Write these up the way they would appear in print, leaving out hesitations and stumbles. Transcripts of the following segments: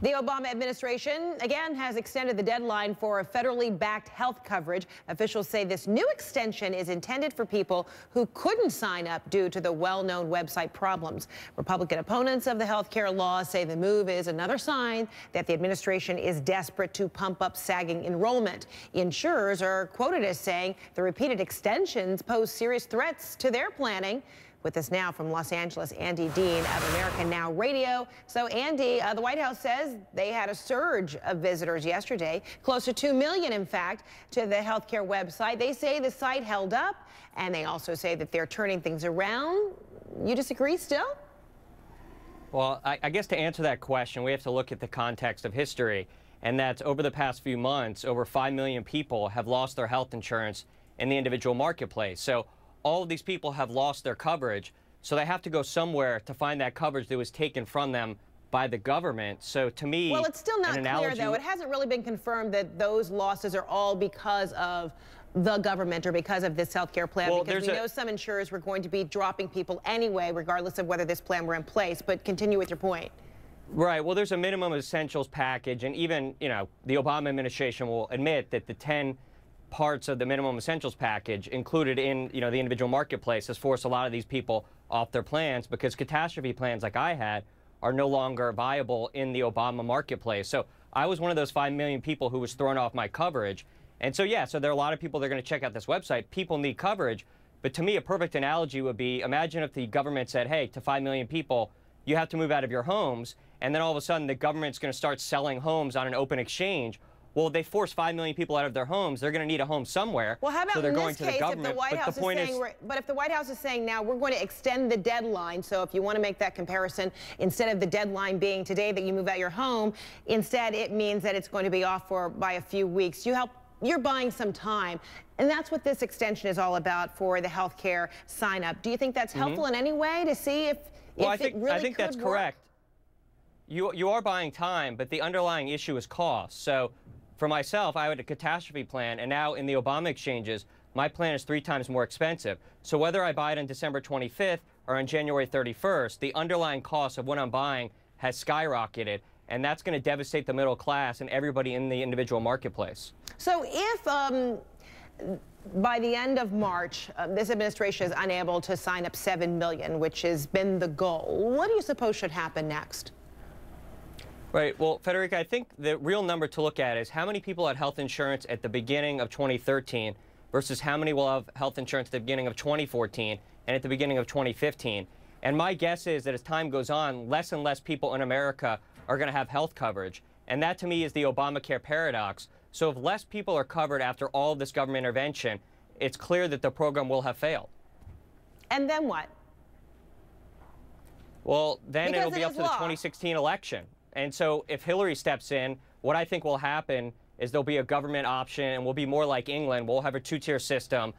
The Obama administration, again, has extended the deadline for federally backed health coverage. Officials say this new extension is intended for people who couldn't sign up due to the well-known website problems. Republican opponents of the health care law say the move is another sign that the administration is desperate to pump up sagging enrollment. Insurers are quoted as saying the repeated extensions pose serious threats to their planning. With us now from Los Angeles, Andy Dean of American Now Radio. So, Andy, the White House says they had a surge of visitors yesterday, close to 2 million, in fact, to the healthcare website. They say the site held up, and they also say that they're turning things around. You disagree still? Well, I guess to answer that question, we have to look at the context of history, and that's over the past few months, over 5 million people have lost their health insurance in the individual marketplace. So all of these people have lost their coverage, so they have to go somewhere to find that coverage that was taken from them by the government. So to me, well, it's still not clear, though. It hasn't really been confirmed that those losses are all because of the government or because of this health care plan, because we know some insurers were going to be dropping people anyway, regardless of whether this plan were in place. But continue with your point. Right. Well, there's a minimum essentials package, and even, the Obama administration will admit that the 10 parts of the minimum essentials package included in, the individual marketplace has forced a lot of these people off their plans because catastrophe plans like I had are no longer viable in the Obama marketplace. So I was one of those 5 million people who was thrown off my coverage. And so, yeah, so there are a lot of people that are going to check out this website. People need coverage. But to me, a perfect analogy would be, imagine if the government said, hey, to 5 million people, you have to move out of your homes. And then all of a sudden, the government's going to start selling homes on an open exchange. Well, they force 5 million people out of their homes. They're going to need a home somewhere. Well, how about so they're in going this to case, the government. if the White House is saying, but if the White House is saying now we're going to extend the deadline, so if you want to make that comparison, instead of the deadline being today that you move out your home, instead it means that it's going to be off by a few weeks. You're buying some time, and that's what this extension is all about for the health care sign up. Do you think that's helpful in any way to see if I think that's correct. You are buying time, but the underlying issue is cost. So for myself, I had a catastrophe plan, and now in the Obama exchanges, my plan is 3 times more expensive. So whether I buy it on December 25th or on January 31st, the underlying cost of what I'm buying has skyrocketed, and that's going to devastate the middle class and everybody in the individual marketplace. So if by the end of March, this administration is unable to sign up 7 million, which has been the goal, what do you suppose should happen next? Right. Well, Federica, I think the real number to look at is how many people had health insurance at the beginning of 2013 versus how many will have health insurance at the beginning of 2014 and at the beginning of 2015. And my guess is that as time goes on, less and less people in America are going to have health coverage. And that, to me, is the ObamaCare paradox. So if less people are covered after all of this government intervention, it's clear that the program will have failed. And then what? Well, then it'll be up to the 2016 election. And so if Hillary steps in, what I think will happen is there'll be a government option, and we'll be more like England. We'll have a 2-tier system.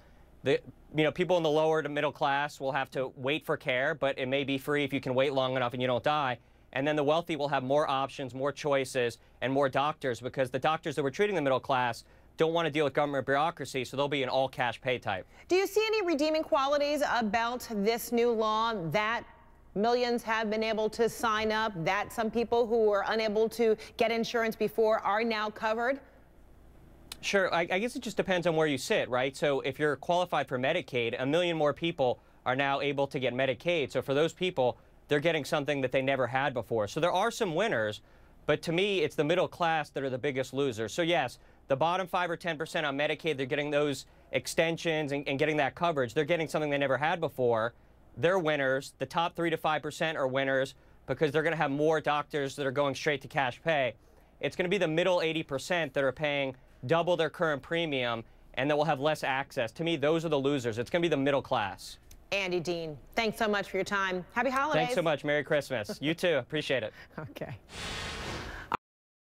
People in the lower to middle class will have to wait for care, but it may be free if you can wait long enough and you don't die. And then the wealthy will have more options, more choices, and more doctors, because the doctors that were treating the middle class don't want to deal with government bureaucracy, so they'll be an all-cash pay type. Do you see any redeeming qualities about this new law that millions have been able to sign up, that some people who were unable to get insurance before are now covered? Sure. I guess it just depends on where you sit, right? So if you're qualified for Medicaid, 1 million more people are now able to get Medicaid. So for those people, they're getting something that they never had before. So there are some winners, but to me, it's the middle class that are the biggest losers. So yes, the bottom 5 or 10% on Medicaid, they're getting those extensions and getting that coverage. They're getting something they never had before. They're winners. The top 3 to 5% are winners because they're going to have more doctors that are going straight to cash pay. It's going to be the middle 80% that are paying double their current premium and that will have less access. To me, those are the losers. It's going to be the middle class. Andy Dean, thanks so much for your time. Happy holidays. Thanks so much. Merry Christmas. You too. Appreciate it. Okay.